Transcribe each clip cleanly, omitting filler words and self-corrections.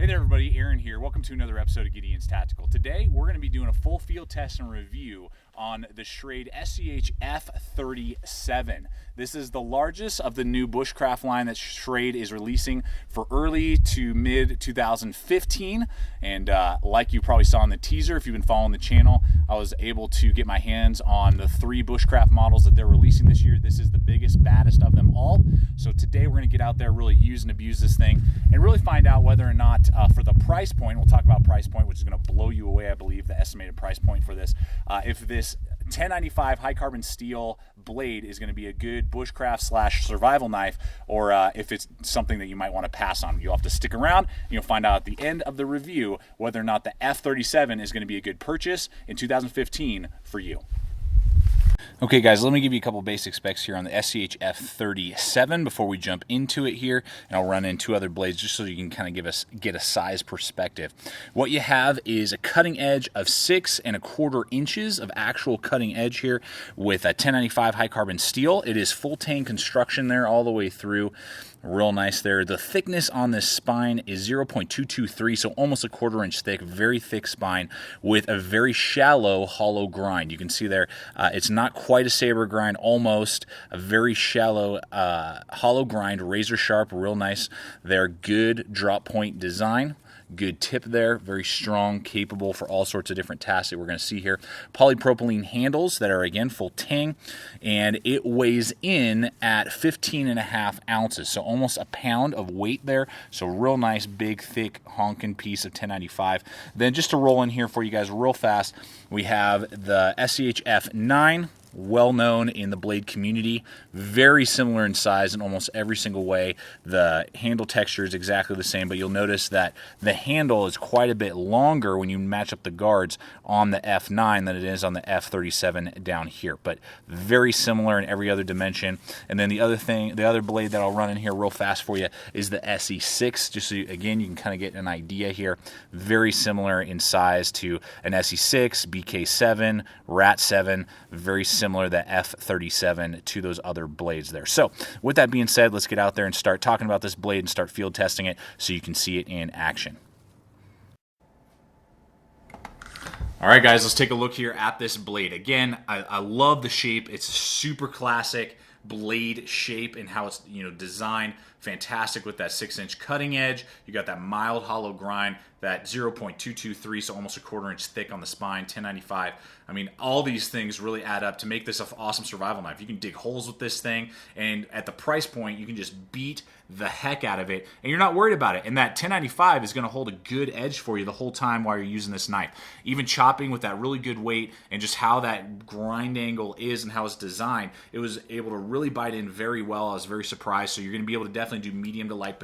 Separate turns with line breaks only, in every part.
Hey there everybody, Aaron here. Welcome to another episode of Gideon's Tactical. Today we're going to be doing a full field test and review on the Schrade SCHF37. This is the largest of the new Bushcraft line that Schrade is releasing for early to mid 2015. And like you probably saw in the teaser, if you've been following the channel, I was able to get my hands on the 3 Bushcraft models that they're releasing this year. This is the biggest, baddest of them all. So today we're going to get out there, really use and abuse this thing, and really find out whether or not for the price point, we'll talk about price point, which is going to blow you away, I believe, the estimated price point for this, if this 1095 high carbon steel blade is going to be a good bushcraft / survival knife, or if it's something that you might want to pass on. You'll have to stick around and you'll find out at the end of the review whether or not the F37 is going to be a good purchase in 2015 for you. Okay guys, let me give you a couple basic specs here on the SCHF37 before we jump into it here, and I'll run in 2 other blades just so you can kind of get a size perspective. What you have is a cutting edge of 6 1/4 inches of actual cutting edge here with a 1095 high carbon steel. It is full tang construction there all the way through. Real nice there. The thickness on this spine is 0.223, so almost a 1/4 inch thick, very thick spine with a very shallow hollow grind. You can see there, it's not quite a saber grind, almost a very shallow hollow grind, razor sharp, real nice there. Good drop point design. Good tip there, very strong, capable for all sorts of different tasks that we're going to see here. Polypropylene handles that are, again, full tang, and it weighs in at 15.5 ounces, so almost a pound of weight there. So real nice, big, thick, honking piece of 1095. Then just to roll in here for you guys real fast, we have the SCHF9, well known in the blade community, very similar in size in almost every single way. The handle texture is exactly the same, but you'll notice that the handle is quite a bit longer when you match up the guards on the F9 than it is on the F37 down here, but very similar in every other dimension. And then the other blade that I'll run in here real fast for you is the SE6, just so again you can kind of get an idea here. Very similar in size to an SE6, BK7, RAT7, very similar the F37 to those other blades there. So with that being said, let's get out there and start talking about this blade and start field testing it so you can see it in action. All right, guys, let's take a look here at this blade. Again, I love the shape. It's super classic blade shape and how it's designed. Fantastic with that 6-inch cutting edge. You got that mild hollow grind, that 0.223, so almost a 1/4 inch thick on the spine, 1095. I mean, all these things really add up to make this an awesome survival knife. You can dig holes with this thing, and at the price point, you can just beat the heck out of it, and you're not worried about it. And that 1095 is going to hold a good edge for you the whole time while you're using this knife. Even chopping with that really good weight and just how that grind angle is and how it's designed, it was able to really bite in very well. I was very surprised. So you're going to be able to definitely do medium to light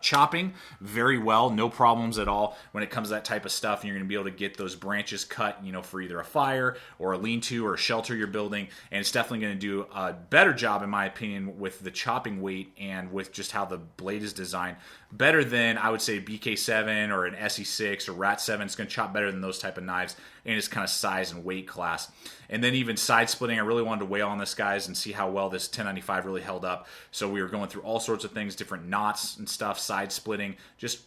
chopping very well, no problems at all when it comes to that type of stuff. And you're going to be able to get those branches cut, for either a fire or a lean-to or a shelter you're building. And it's definitely going to do a better job, in my opinion, with the chopping weight and with just how the blade is designed. Better than, I would say, BK7 or an SE6 or RAT7. It's going to chop better than those type of knives in its kind of size and weight class. And then even side splitting, I really wanted to weigh on this, guys, and see how well this 1095 really held up. So we were going through all sorts of things, different knots and stuff, side splitting, just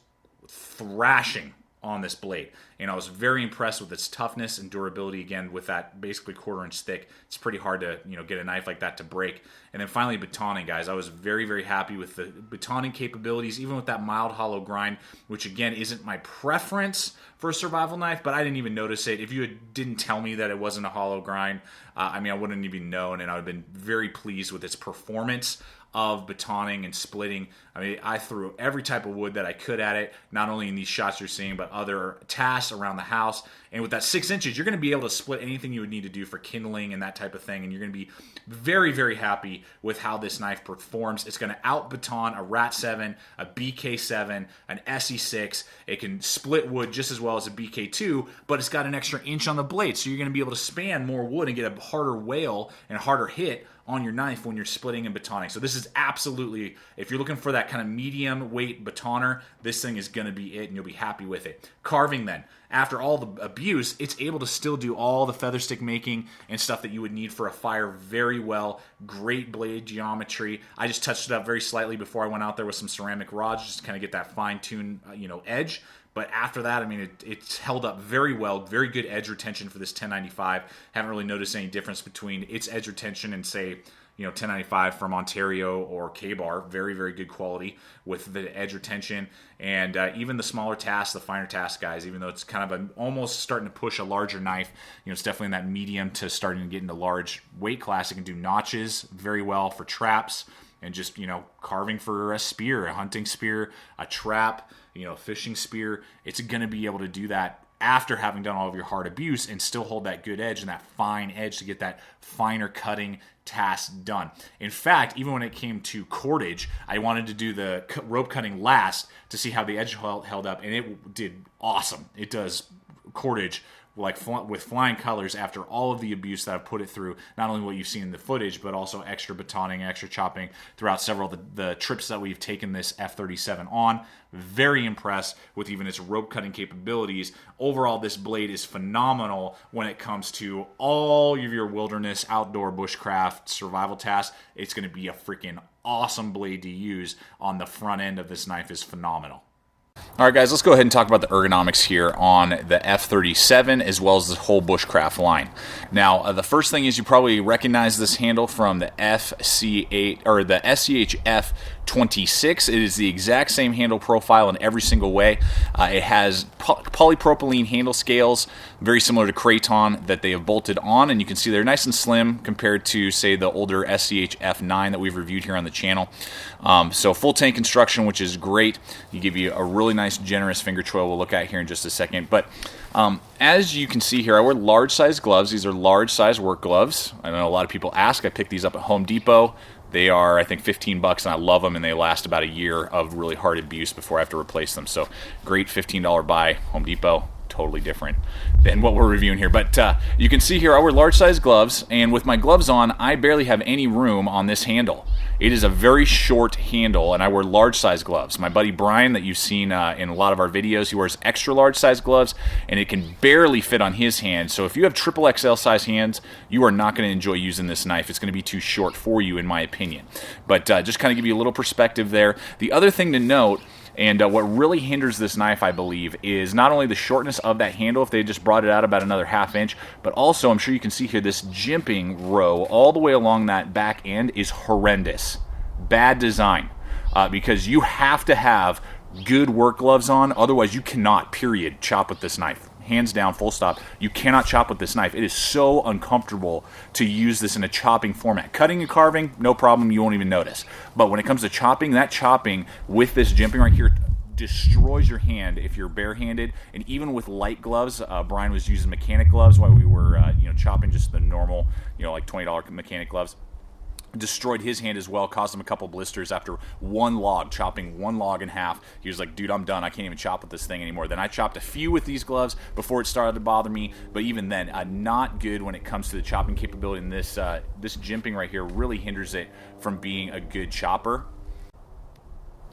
thrashing on this blade. And I was very impressed with its toughness and durability, again, with that basically 1/4 inch thick. It's pretty hard to get a knife like that to break. And then finally, batoning, guys. I was very, very happy with the batoning capabilities, even with that mild hollow grind, which again isn't my preference for a survival knife, but I didn't even notice it. If you didn't tell me that it wasn't a hollow grind, I wouldn't even known, and I would have been very pleased with its performance of batoning and splitting. I threw every type of wood that I could at it, not only in these shots you're seeing, but other tasks around the house. And with that 6 inches, you're going to be able to split anything you would need to do for kindling and that type of thing. And you're going to be very, very happy with how this knife performs. It's going to out-baton a RAT7, a BK7, an SE6. It can split wood just as well as a BK2, but it's got an extra inch on the blade. So you're going to be able to span more wood and get a harder wail and a harder hit on your knife when you're splitting and batoning. So this is absolutely, if you're looking for that kind of medium weight batoner, this thing is going to be it, and you'll be happy with it. Carving then, after all the abuse, it's able to still do all the feather stick making and stuff that you would need for a fire very well. Great blade geometry. I just touched it up very slightly before I went out there with some ceramic rods just to kind of get that fine-tuned edge. But after that, I mean, it's held up very well. Very good edge retention for this 1095. Haven't really noticed any difference between its edge retention and, say, 1095 from Ontario or K-Bar. Very, very good quality with the edge retention. And even the smaller tasks, the finer tasks, guys, even though it's kind of almost starting to push a larger knife, it's definitely in that medium to starting to get into large weight class. It can do notches very well for traps and just, carving for a spear, a hunting spear, a trap, a fishing spear. It's going to be able to do that after having done all of your hard abuse and still hold that good edge and that fine edge to get that finer cutting task done. In fact, even when it came to cordage, I wanted to do the rope cutting last to see how the edge held up, and it did awesome. It does cordage with flying colors after all of the abuse that I've put it through, not only what you've seen in the footage, but also extra batoning, extra chopping throughout several of the trips that we've taken this F37 on. Very impressed with even its rope cutting capabilities. Overall, this blade is phenomenal when it comes to all of your wilderness, outdoor, bushcraft, survival tasks. It's going to be a freaking awesome blade to use on the front end of this knife. Is phenomenal. All right, guys, let's go ahead and talk about the ergonomics here on the F37 as well as the whole Bushcraft line. Now, the first thing is you probably recognize this handle from the FC8 or the SCHF37. It is the exact same handle profile in every single way. It has polypropylene handle scales, very similar to Kraton, that they have bolted on, and you can see they're nice and slim compared to, say, the older SCHF9 that we've reviewed here on the channel. So full tank construction, which is great. You give you a really nice, generous finger choil we'll look at here in just a second. But as you can see here, I wear large size gloves. These are large size work gloves. I know a lot of people ask. I picked these up at Home Depot. They are, I think, $15, and I love them, and they last about a year of really hard abuse before I have to replace them. So great $15 buy, Home Depot. Totally different than what we're reviewing here. But you can see here I wear large size gloves, and with my gloves on, I barely have any room on this handle. It is a very short handle, and I wear large size gloves. My buddy Brian, that you've seen in a lot of our videos, he wears extra large size gloves, and it can barely fit on his hand. So if you have triple XL size hands, you are not going to enjoy using this knife. It's going to be too short for you, in my opinion. But just kind of give you a little perspective there. The other thing to note, and what really hinders this knife, I believe, is not only the shortness of that handle, if they just brought it out about another ½ inch, but also, I'm sure you can see here, this jimping row all the way along that back end is horrendous. Bad design. Because you have to have good work gloves on, otherwise you cannot, period, chop with this knife. Hands down, full stop. You cannot chop with this knife. It is so uncomfortable to use this in a chopping format. Cutting and carving, no problem, you won't even notice. But when it comes to chopping, that chopping with this jimping right here destroys your hand if you're barehanded. And even with light gloves, Brian was using mechanic gloves while we were chopping just the normal, like $20 mechanic gloves. Destroyed his hand as well, caused him a couple blisters after chopping one log in half. He was like, dude, I'm done. I can't even chop with this thing anymore. Then I chopped a few with these gloves before it started to bother me, but even then, not good when it comes to the chopping capability. And this jimping right here really hinders it from being a good chopper.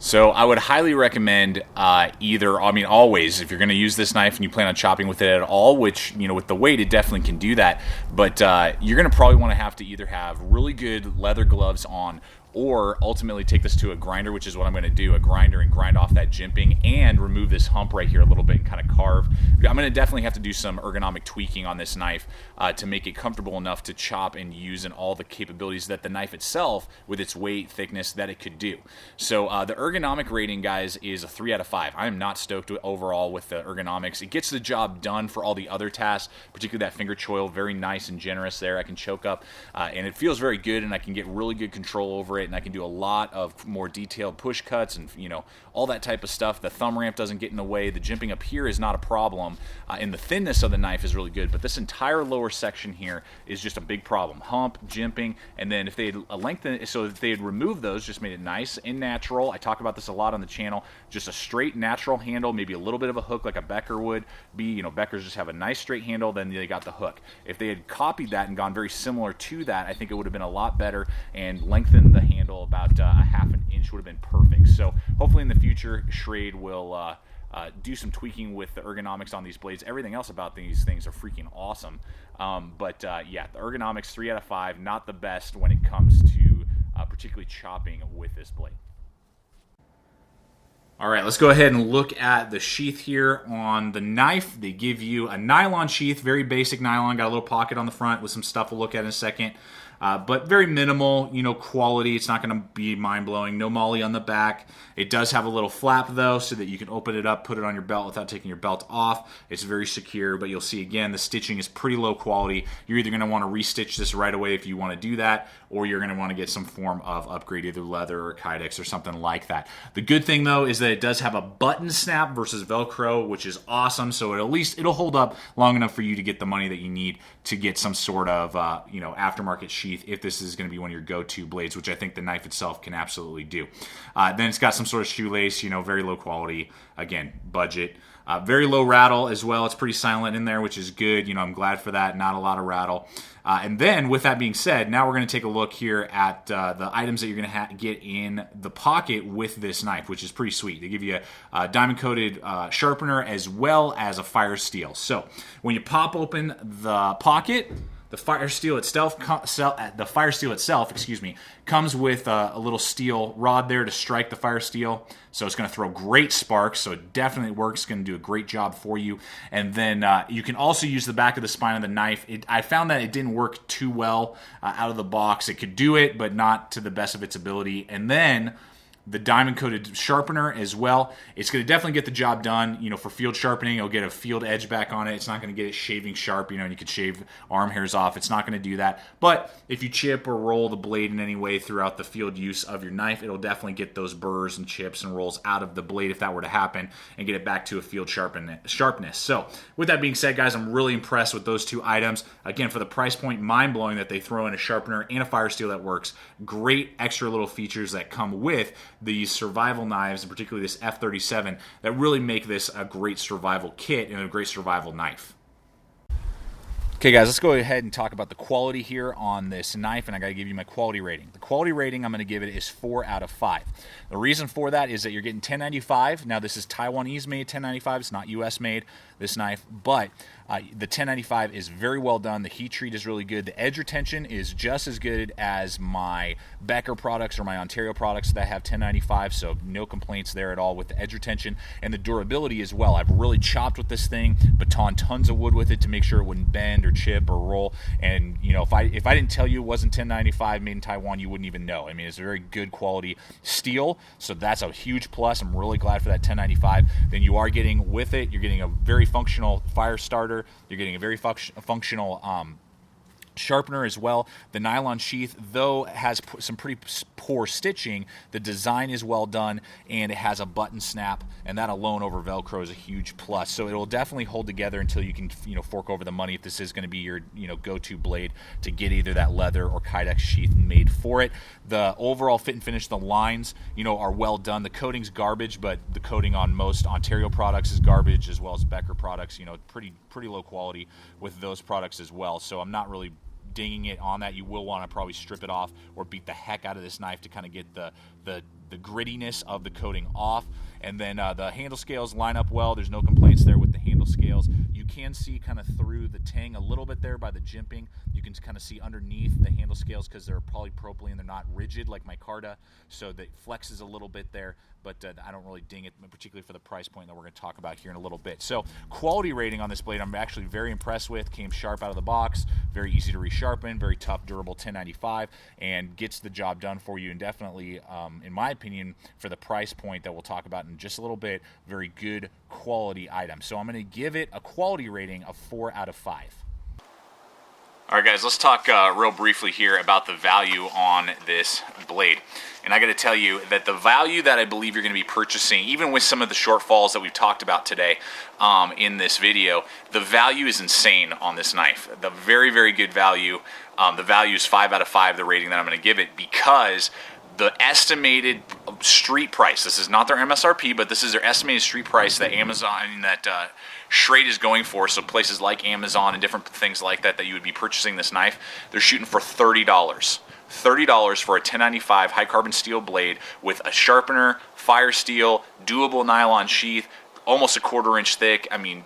So I would highly recommend always, if you're going to use this knife and you plan on chopping with it at all, which, with the weight, it definitely can do that. But you're going to probably want to have to either have really good leather gloves on, or ultimately take this to a grinder, which is what I'm going to do, a grinder, and grind off that jimping and remove this hump right here a little bit and kind of carve. I'm going to definitely have to do some ergonomic tweaking on this knife to make it comfortable enough to chop and use in all the capabilities that the knife itself, with its weight, thickness, that it could do. So the ergonomic rating, guys, is a 3 out of 5. I am not stoked overall with the ergonomics. It gets the job done for all the other tasks, particularly that finger choil, very nice and generous there. I can choke up, and it feels very good, and I can get really good control over it. it, and I can do a lot of more detailed push cuts and, you know, all that type of stuff. The thumb ramp doesn't get in the way. The jimping up here is not a problem, and the thinness of the knife is really good, but this entire lower section here is just a big problem. Hump, jimping, and then if they had lengthened, so if they had removed those, just made it nice and natural. I talk about this a lot on the channel. Just a straight, natural handle, maybe a little bit of a hook like a Becker would be. You know, Beckers just have a nice straight handle, then they got the hook. If they had copied that and gone very similar to that, I think it would have been a lot better, and lengthened the handle about a half an inch would have been perfect. So hopefully in the future, Schrade will do some tweaking with the ergonomics on these blades. Everything else about these things are freaking awesome. Yeah, the ergonomics 3 out of 5, not the best when it comes to particularly chopping with this blade. All right, let's go ahead and look at the sheath here on the knife. They give you a nylon sheath, very basic nylon, got a little pocket on the front with some stuff we'll look at in a second. But very minimal, you know, quality. It's not going to be mind-blowing. No molly on the back. It does have a little flap, though, so that you can open it up, put it on your belt without taking your belt off. It's very secure, but you'll see, again, the stitching is pretty low quality. You're either going to want to restitch this right away if you want to do that, or you're going to want to get some form of upgrade, either leather or Kydex or something like that. The good thing, though, is that it does have a button snap versus Velcro, which is awesome, so at least it'll hold up long enough for you to get the money that you need to get some sort of, you know, aftermarket sheath if this is going to be one of your go-to blades, which I think the knife itself can absolutely do. Then it's got some sort of shoelace, you know, very low quality, again, budget. Very low rattle as well. It's pretty silent in there, which is good. You know, I'm glad for that. Not a lot of rattle. And then, with that being said, now we're going to take a look here at the items that you're going to get in the pocket with this knife, which is pretty sweet. They give you a diamond-coated sharpener as well as a fire steel. So, when you pop open the pocket, the fire steel itself, comes with a little steel rod there to strike the fire steel. So it's going to throw great sparks. So it definitely works. It's going to do a great job for you. And then you can also use the back of the spine of the knife. I found that it didn't work too well out of the box. It could do it, but not to the best of its ability. And then the diamond-coated sharpener as well. It's going to definitely get the job done. You know, for field sharpening, it'll get a field edge back on it. It's not going to get it shaving sharp. You know, and you could shave arm hairs off. It's not going to do that. But if you chip or roll the blade in any way throughout the field use of your knife, it'll definitely get those burrs and chips and rolls out of the blade if that were to happen, and get it back to a field sharpness. So with that being said, guys, I'm really impressed with those two items. Again, for the price point, mind-blowing that they throw in a sharpener and a fire steel that works. Great extra little features that come with these survival knives, and particularly this F37, that really make this a great survival kit and a great survival knife. Okay, guys, let's go ahead and talk about the quality here on this knife, and I got to give you my quality rating. The quality rating I'm going to give it is 4 out of 5. The reason for that is that you're getting 1095. Now, this is Taiwanese made 1095. It's not U.S. made, this knife, but the 1095 is very well done. The heat treat is really good. The edge retention is just as good as my Becker products or my Ontario products that have 1095, so no complaints there at all with the edge retention. And the durability as well. I've really chopped with this thing, batoned tons of wood with it to make sure it wouldn't bend or chip or roll. And, you know, if I didn't tell you it wasn't 1095 made in Taiwan, you wouldn't even know. I mean, it's a very good quality steel, so that's a huge plus. I'm really glad for that 1095. Then you are getting with it, you're getting a very functional fire starter. You're getting a very functional sharpener as well. The nylon sheath, though, has some pretty poor stitching. The design is well done, and it has a button snap, and that alone over Velcro is a huge plus. So it will definitely hold together until you can, you know, fork over the money if this is going to be your, you know, go-to blade to get either that leather or Kydex sheath made for it. The overall fit and finish, the lines, you know, are well done. The coating's garbage, but the coating on most Ontario products is garbage, as well as Becker products. You know, pretty low quality with those products as well. So I'm not really dinging it on that. You will want to probably strip it off or beat the heck out of this knife to kind of get the grittiness of the coating off. And then the handle scales line up well. There's no complaints there with the handle scales. You can see kind of through the tang a little bit there by the jimping. You can kind of see underneath the handle scales because they're polypropylene. They're not rigid like my Carta, so that flexes a little bit there. But I don't really ding it, particularly for the price point that we're going to talk about here in a little bit. So quality rating on this blade, I'm actually very impressed with. Came sharp out of the box, very easy to resharpen, very tough, durable 1095, and gets the job done for you. And definitely, in my opinion, for the price point that we'll talk about in just a little bit, very good quality item. So I'm going to give it a quality rating of 4 out of 5. All right, guys, let's talk real briefly here about the value on this blade. And I got to tell you that the value that I believe you're going to be purchasing, even with some of the shortfalls that we've talked about today in this video, the value is insane on this knife. The very, very good value. The value is 5 out of 5, the rating that I'm going to give it, because the estimated street price, this is not their MSRP, but this is their estimated street price that Amazon, that Schrade is going for. So places like Amazon and different things like that you would be purchasing this knife, they're shooting for $30. $30 for a 1095 high carbon steel blade with a sharpener, fire steel, doable nylon sheath, almost a 1/4 inch thick. I mean,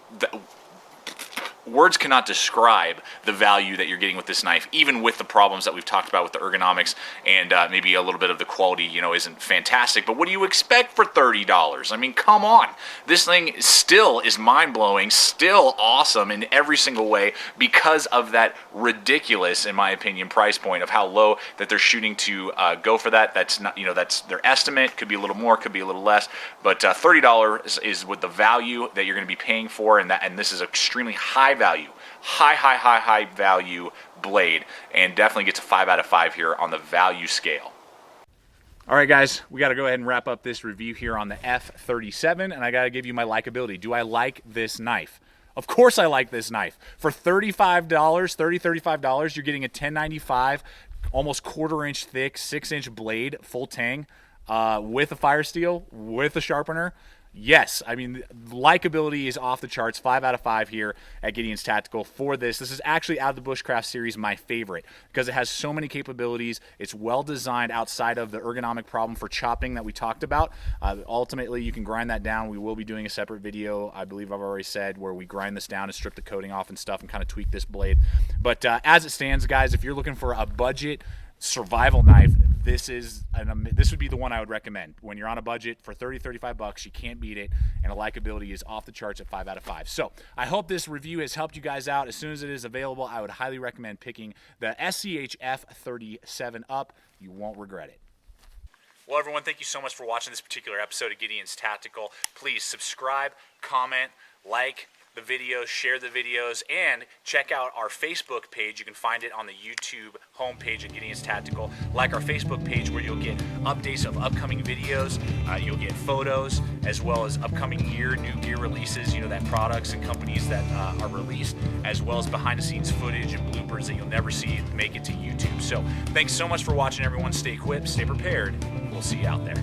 words cannot describe the value that you're getting with this knife, even with the problems that we've talked about with the ergonomics and maybe a little bit of the quality, you know, isn't fantastic. But what do you expect for $30? I mean, come on. This thing still is mind-blowing, still awesome in every single way because of that ridiculous, in my opinion, price point of how low that they're shooting to go for that. That's not, you know, that's their estimate. Could be a little more, could be a little less, but $30 is with the value that you're going to be paying for, and this is extremely high value, high value blade, and definitely gets a 5 out of 5 here on the value scale. All right, guys, we got to go ahead and wrap up this review here on the F37, and I got to give you my likability. Do I like this knife? Of course I like this knife. For $35, you're getting a 1095, almost 1/4 inch thick, 6-inch blade, full tang, with a fire steel, with a sharpener. Yes, I mean, likability is off the charts. 5 out of 5 here at Gideon's Tactical for this. This is actually, out of the Bushcraft series, my favorite because it has so many capabilities. It's well designed outside of the ergonomic problem for chopping that we talked about. Ultimately, you can grind that down. We will be doing a separate video, I believe I've already said, where we grind this down and strip the coating off and stuff and kind of tweak this blade. But as it stands, guys, if you're looking for a budget survival knife, this would be the one I would recommend. When you're on a budget for $30-35, you can't beat it, and the likability is off the charts at 5 out of 5. So I hope this review has helped you guys out. As soon as it is available, I would highly recommend picking the SCHF37 up. You won't regret it. Well, everyone, thank you so much for watching this particular episode of Gideon's Tactical. Please subscribe, comment, like the videos, share the videos, and check out our Facebook page. You can find it on the YouTube homepage of Gideon's Tactical. Like our Facebook page, where you'll get updates of upcoming videos, you'll get photos, as well as upcoming gear, new gear releases, you know, that products and companies that are released, as well as behind the scenes footage and bloopers that you'll never see make it to YouTube. So thanks so much for watching, everyone. Stay equipped, stay prepared. We'll see you out there.